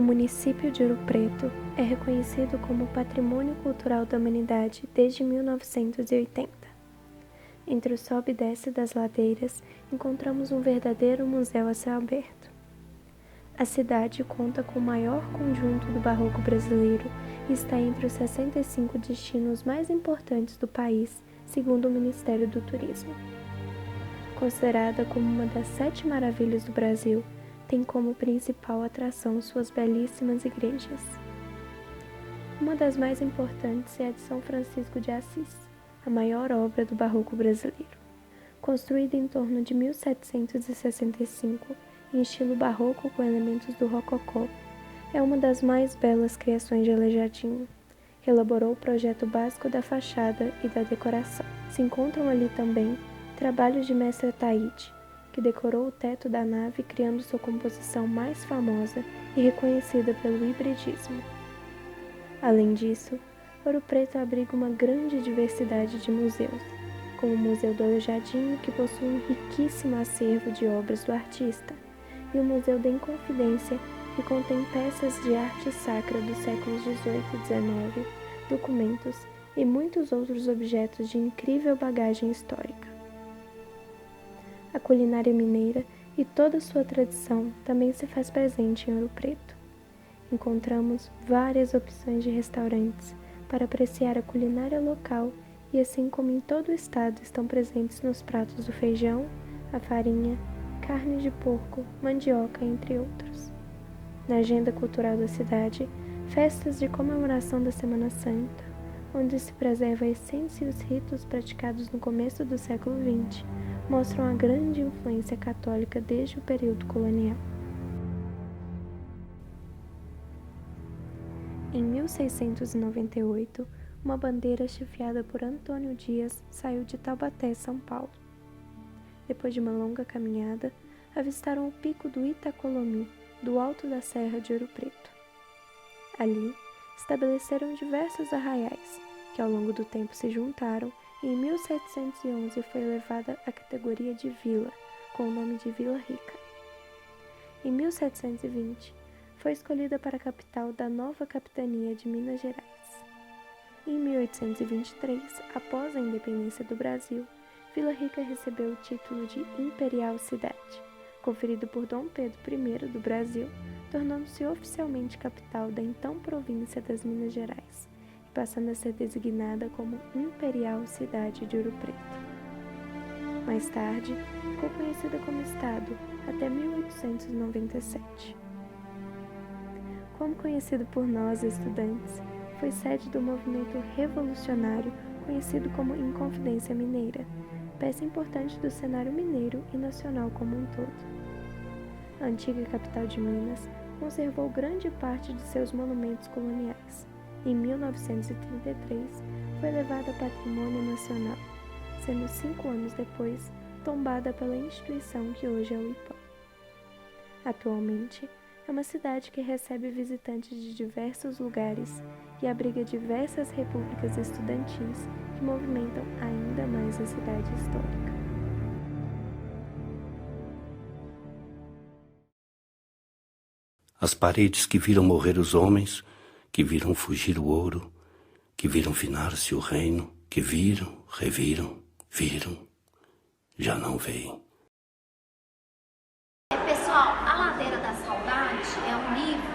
O município de Ouro Preto é reconhecido como Patrimônio Cultural da Humanidade desde 1980. Entre o sobe e desce das ladeiras, encontramos um verdadeiro museu a céu aberto. A cidade conta com o maior conjunto do barroco brasileiro e está entre os 65 destinos mais importantes do país, segundo o Ministério do Turismo. Considerada como uma das 7 maravilhas do Brasil, tem como principal atração suas belíssimas igrejas. Uma das mais importantes é a de São Francisco de Assis, a maior obra do barroco brasileiro. Construída em torno de 1765, em estilo barroco com elementos do rococó, é uma das mais belas criações de Aleijadinho, que elaborou o projeto básico da fachada e da decoração. Se encontram ali também trabalhos de mestre Ataíde, que decorou o teto da nave criando sua composição mais famosa e reconhecida pelo hibridismo. Além disso, Ouro Preto abriga uma grande diversidade de museus, como o Museu do Aleijadinho, que possui um riquíssimo acervo de obras do artista, e o Museu da Inconfidência, que contém peças de arte sacra dos séculos XVIII e XIX, documentos e muitos outros objetos de incrível bagagem histórica. A culinária mineira e toda sua tradição também se faz presente em Ouro Preto. Encontramos várias opções de restaurantes para apreciar a culinária local e, assim como em todo o estado, estão presentes nos pratos o feijão, a farinha, carne de porco, mandioca, entre outros. Na agenda cultural da cidade, festas de comemoração da Semana Santa, onde se preserva a essência e os ritos praticados no começo do século XX, mostram a grande influência católica desde o período colonial. Em 1698, uma bandeira chefiada por Antônio Dias saiu de Taubaté, São Paulo. Depois de uma longa caminhada, avistaram o pico do Itacolomi, do alto da Serra de Ouro Preto. Ali, estabeleceram diversos arraiais, que ao longo do tempo se juntaram e em 1711 foi elevada à categoria de vila, com o nome de Vila Rica. Em 1720, foi escolhida para a capital da nova capitania de Minas Gerais. Em 1823, após a independência do Brasil, Vila Rica recebeu o título de Imperial Cidade, conferido por Dom Pedro I do Brasil, tornando-se oficialmente capital da então província das Minas Gerais, e passando a ser designada como Imperial Cidade de Ouro Preto. Mais tarde, ficou conhecida como Estado até 1897. Como conhecido por nós, estudantes, foi sede do movimento revolucionário conhecido como Inconfidência Mineira, peça importante do cenário mineiro e nacional como um todo. A antiga capital de Minas conservou grande parte de seus monumentos coloniais. Em 1933, foi elevada a Patrimônio Nacional, sendo 5 anos depois tombada pela instituição que hoje é o IPAM. Atualmente, é uma cidade que recebe visitantes de diversos lugares e abriga diversas repúblicas estudantis que movimentam ainda mais a cidade histórica. As paredes que viram morrer os homens, que viram fugir o ouro, que viram finar-se o reino, que viram, reviram, viram, já não veem. Pessoal, A Ladeira da Saudade é um livro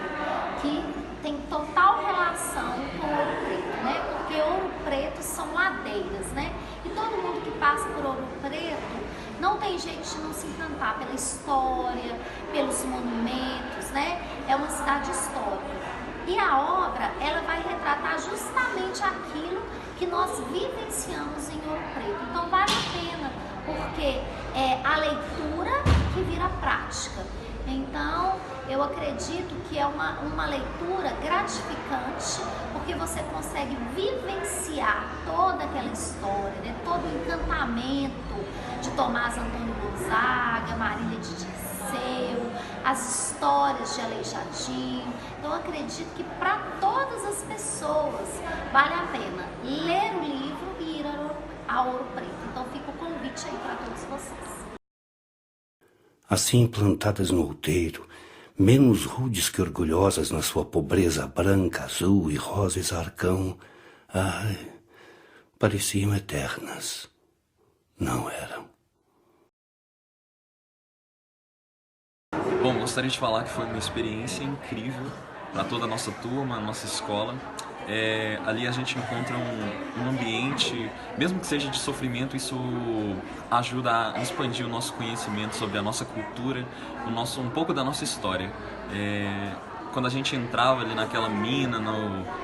que tem total relação com Ouro Preto, né? Porque Ouro Preto são ladeiras, né? E todo mundo que passa por Ouro Preto não tem jeito de não se encantar pela história, pelos monumentos, né? É uma cidade histórica. E a obra, ela vai retratar justamente aquilo que nós vivenciamos em Ouro Preto. Então vale a pena, porque é a leitura que vira prática. Então, eu acredito que é uma leitura gratificante, porque você consegue vivenciar toda aquela história, né? Todo o encantamento de Tomás Antônio Gonzaga, Marília de Dirceu, as histórias de Aleijadinho. Então, eu acredito que para todas as pessoas vale a pena ler o livro e ir a Ouro Preto. Então, fica o convite aí para todos vocês. Assim plantadas no outeiro, menos rudes que orgulhosas na sua pobreza branca, azul e rosa exarcão. Ai, pareciam eternas. Não eram. Bom, gostaria de falar que foi uma experiência incrível para toda a nossa turma, a nossa escola. Ali a gente encontra um ambiente, mesmo que seja de sofrimento, isso ajuda a expandir o nosso conhecimento sobre a nossa cultura, um pouco da nossa história. Quando a gente entrava ali naquela mina,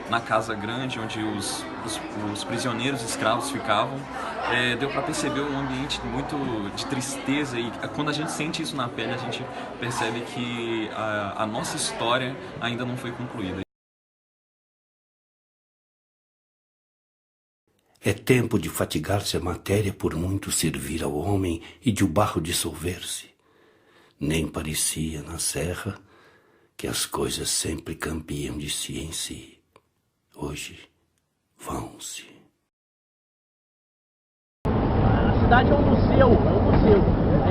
na casa grande onde os prisioneiros escravos ficavam, deu para perceber um ambiente muito de tristeza, e quando a gente sente isso na pele, a gente percebe que a nossa história ainda não foi concluída. É tempo de fatigar-se a matéria por muito servir ao homem e de o barro dissolver-se. Nem parecia na serra que as coisas sempre cambiam de si em si. Hoje vão-se. A cidade é um museu,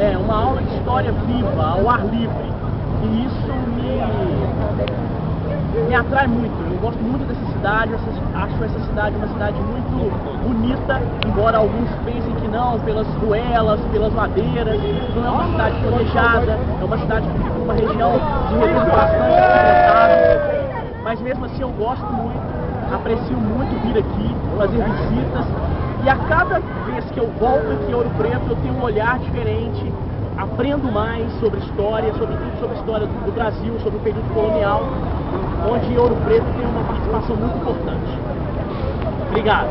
é uma aula de história viva, ao ar livre. E isso me atrai muito. Eu gosto muito dessa cidade, acho essa cidade uma cidade muito bonita, embora alguns pensem que não, pelas ruelas, pelas ladeiras. Não é uma cidade planejada, é uma cidade que fica numa região de retorno bastante acidentada. Mas mesmo assim eu gosto muito, aprecio muito vir aqui, fazer visitas. E a cada vez que eu volto aqui em Ouro Preto, eu tenho um olhar diferente, aprendo mais sobre história, sobretudo sobre a história do Brasil, sobre o período colonial, onde Ouro Preto tem uma participação muito importante. Obrigado.